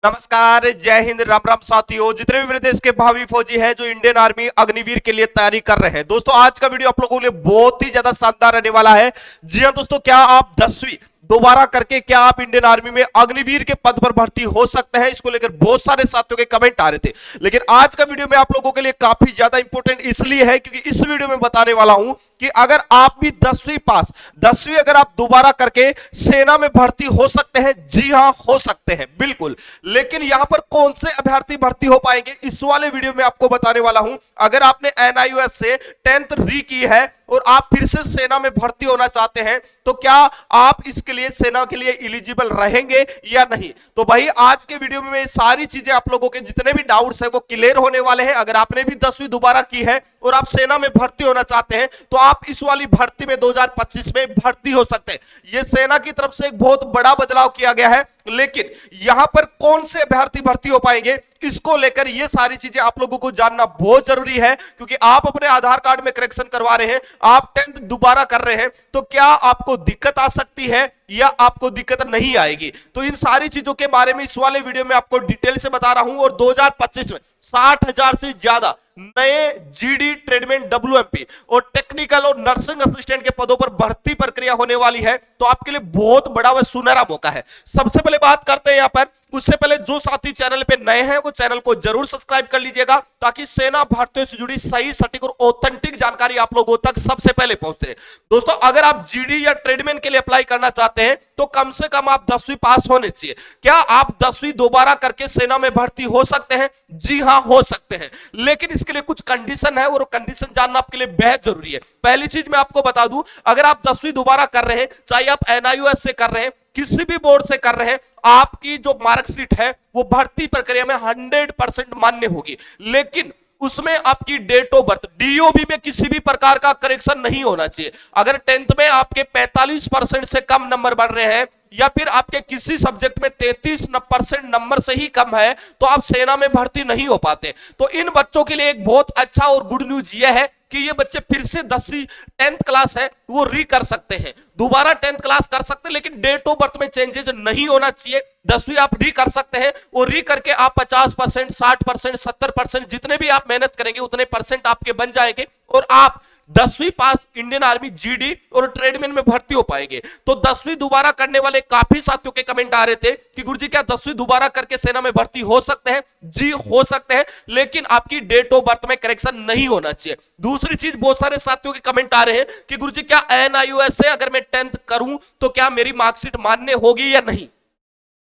नमस्कार, जय हिंद, राम राम साथियों। जितने भी मेरे देश के भावी फौजी हैं जो इंडियन आर्मी अग्निवीर के लिए तैयारी कर रहे हैं, दोस्तों आज का वीडियो आप लोगों के लिए बहुत ही ज्यादा शानदार रहने वाला है। जी हाँ दोस्तों, क्या आप 10वीं दोबारा करके क्या आप इंडियन आर्मी में अग्निवीर के पद पर भर्ती हो सकते हैं? इसको लेकर बहुत सारे साथियों के कमेंट आ रहे थे, लेकिन आज का वीडियो में आप लोगों के लिए काफी ज्यादा इंपॉर्टेंट इसलिए है क्योंकि इस वीडियो में बताने वाला हूं कि अगर आप भी 10वीं पास 10वीं अगर आप दोबारा करके सेना में भर्ती हो सकते हैं। जी हां, हो सकते हैं बिल्कुल। लेकिन यहां पर कौन से अभ्यर्थी भर्ती हो पाएंगे इस वाले वीडियो में आपको बताने वाला हूं। अगर आपने एनआईयूएस से 10th री की है और आप फिर से सेना में भर्ती होना चाहते हैं तो क्या आप इसके लिए सेना के लिए एलिजिबल रहेंगे या नहीं? तो भाई आज के वीडियो में सारी चीजें आप लोगों के जितने भी डाउट्स है वो क्लियर होने वाले हैं। अगर आपने भी 10वीं दोबारा की है और आप सेना में भर्ती होना चाहते हैं तो आप इस वाली भर्ती में 2025 में भर्ती हो सकते हैं। यह सेना की तरफ से एक बहुत बड़ा बदलाव किया गया है, लेकिन यहां पर कौन से अभ्यर्थी भर्ती हो पाएंगे इसको लेकर ये सारी चीजें आप लोगों को जानना बहुत जरूरी है, क्योंकि आप अपने आधार कार्ड में करेक्शन करवा रहे हैं, आप 10th दोबारा कर रहे हैं, तो क्या आपको दिक्कत आ सकती है या आपको दिक्कत नहीं आएगी? तो इन सारी चीजों के बारे में इस वाले वीडियो में आपको डिटेल से बता रहा हूं। और 2025 में 60,000 से ज्यादा नए जीडी, ट्रेडमैन, डब्ल्यूएमपी और टेक्निकल और नर्सिंग असिस्टेंट के पदों पर भर्ती प्रक्रिया होने वाली है। तो आपके लिए बहुत बड़ा व सुनहरा मौका है। सबसे पहले बात करते हैं यहां पर, उससे पहले जो साथी चैनल पे नए हैं वो चैनल को जरूर सब्सक्राइब कर लीजिएगा ताकि सेना भर्तियों से जुड़ी सही, सटीक और ऑथेंटिक जानकारी आप लोगों तक सबसे पहले पहुंचते रहे। दोस्तों अगर आप जीडी या ट्रेडमैन के लिए अप्लाई करना चाहते हैं तो कम से कम आप 10वीं पास होने चाहिए। क्या आप 10वीं दोबारा करके सेना में भर्ती हो सकते हैं? जी हां, हो सकते हैं, लेकिन इसके लिए कुछ कंडीशन है और कंडीशन जानना आपके लिए बेहद जरूरी है। पहली चीज मैं आपको बता दूं, अगर आप 10वीं दोबारा कर रहे हैं, चाहे आप एनआईयूएस से कर रहे हैं, किसी भी बोर्ड से कर रहे हैं, आपकी जो मार्कशीट है वो भर्ती प्रक्रिया में 100% मान्य होगी, लेकिन उसमें आपकी डेट ऑफ बर्थ, डीओबी में किसी भी प्रकार का करेक्शन नहीं होना चाहिए। अगर 10th में आपके 45% से कम नंबर बढ़ रहे हैं या फिर आपके किसी सब्जेक्ट में 33% नंबर से ही कम है तो आप सेना में भर्ती नहीं हो पाते। तो इन बच्चों के लिए एक बहुत अच्छा और गुड न्यूज यह है कि ये बच्चे फिर से 10th क्लास है वो री कर सकते हैं, दोबारा 10th क्लास कर सकते हैं, लेकिन डेट ऑफ बर्थ में चेंजेस नहीं होना चाहिए। 10वीं आप री कर सकते हैं और री करके आप 50%, 60%, 70% जितने भी आप मेहनत करेंगे उतने परसेंट आपके बन जाएंगे और आप 10वीं पास इंडियन आर्मी जीडी और ट्रेडमैन में भर्ती हो पाएंगे। तो 10वीं दोबारा करने वाले काफी साथियों के कमेंट आ रहे थे कि गुरुजी क्या 10वीं दोबारा करके सेना में भर्ती हो सकते हैं? जी हो सकते हैं, लेकिन आपकी डेट ऑफ बर्थ में करेक्शन नहीं होना चाहिए। दूसरी चीज, बहुत सारे साथियों के कमेंट आ रहे हैं कि गुरुजी क्या एनआईयूएस से अगर मैं 10th करूं तो क्या मेरी मार्कशीट मान्य होगी या नहीं?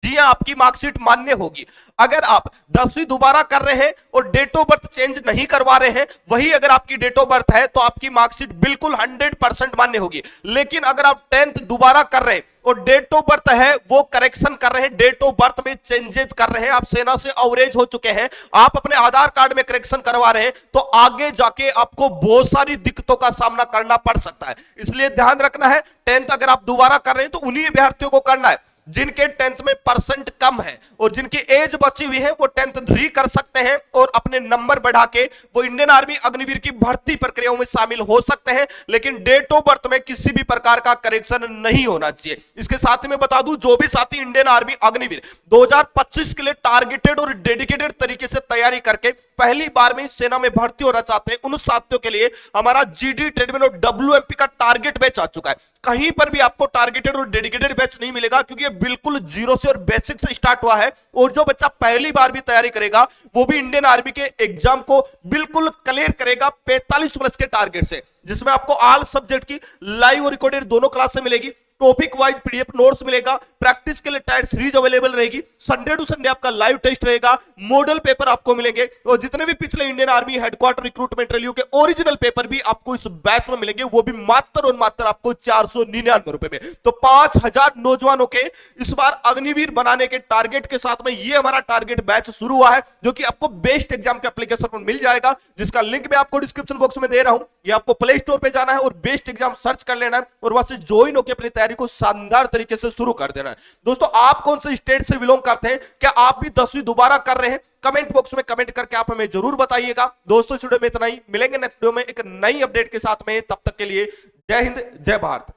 जी हां, आपकी मार्कशीट मान्य होगी। अगर आप 10वीं दोबारा कर रहे हैं और डेट ऑफ बर्थ चेंज नहीं करवा रहे हैं, वही अगर आपकी डेट ऑफ बर्थ है तो आपकी मार्कशीट बिल्कुल 100% मान्य होगी। लेकिन अगर आप 10th दोबारा कर रहे हैं और डेट ऑफ बर्थ है वो करेक्शन कर रहे हैं, डेट ऑफ बर्थ में चेंजेस कर रहे हैं, आप सेना से अवरेज हो चुके हैं, आप अपने आधार कार्ड में करेक्शन करवा रहे हैं, तो आगे जाके आपको बहुत सारी दिक्कतों का सामना करना पड़ सकता है। इसलिए ध्यान रखना है, 10th अगर आप दोबारा कर रहे हैं तो उन्हीं अभ्यर्थियों को करना है जिनके 10th में परसेंट कम है और जिनकी एज बची हुई है, वो 10th री कर सकते हैं और अपने नंबर बढ़ा के वो इंडियन आर्मी अग्निवीर की भर्ती प्रक्रियाओं में शामिल हो सकते हैं। लेकिन डेट ऑफ बर्थ में किसी भी प्रकार का करेक्शन नहीं होना चाहिए। इसके साथ ही मैं बता दूं, जो भी साथी इंडियन आर्मी अग्निवीर 2025 के लिए टारगेटेड और डेडिकेटेड तरीके से तैयारी करके पहली बार में सेना में भर्ती होना चाहते हैं, उन साथियों के लिए हमारा जीडी, ट्रेडमैन और डब्ल्यूएमपी का टारगेट बैच आ चुका है। कहीं पर भी आपको टारगेटेड और डेडिकेटेड बैच नहीं मिलेगा, क्योंकि ये बिल्कुल जीरो से और बेसिक से स्टार्ट हुआ है। और जो बच्चा पहली बार भी तैयारी करेगा वो भी इंडियन आर्मी के एग्जाम को बिल्कुल क्लियर करेगा 45 प्लस के टारगेट से, जिसमें आपको ऑल सब्जेक्ट की लाइव और रिकॉर्डेड दोनों क्लास से मिलेगी, टॉपिक वाइज पीडीएफ नोट्स मिलेगा, प्रैक्टिस के लिए टाइट सीरीज अवेलेबल रहेगी, संडे टू संडे आपका लाइव टेस्ट रहेगा, मॉडल पेपर आपको मिलेंगे और जितने भी पिछले इंडियन आर्मी हेडक्वार्टर रिक्रूटमेंट रैलियों के ओरिजिनल पेपर भी आपको इस बैच में मिलेंगे, वो भी मात्र और मात्र आपको 499 रुपए में। तो 5000 नौजवानों के इस बार अग्निवीर बनाने के टारगेट के साथ में ये हमारा टारगेट बैच शुरू हुआ है, जो कि आपको बेस्ट एग्जाम के एप्लीकेशन पर मिल जाएगा, जिसका लिंक मैं आपको डिस्क्रिप्शन बॉक्स में दे रहा हूं। ये आपको प्ले स्टोर पे जाना है और बेस्ट एग्जाम सर्च कर लेना है और वहां से ज्वाइन होकर अपनी तैयारी को शानदार तरीके से शुरू कर देना है। दोस्तों आप कौन से स्टेट से बिलोंग करते हैं? क्या आप भी 10वीं दोबारा कर रहे हैं? कमेंट बॉक्स में कमेंट करके आप हमें जरूर बताइएगा। दोस्तों इस वीडियो में इतना ही, मिलेंगे नेक्स्ट वीडियो में एक नई अपडेट के साथ में, तब तक के लिए जय हिंद, जय भारत।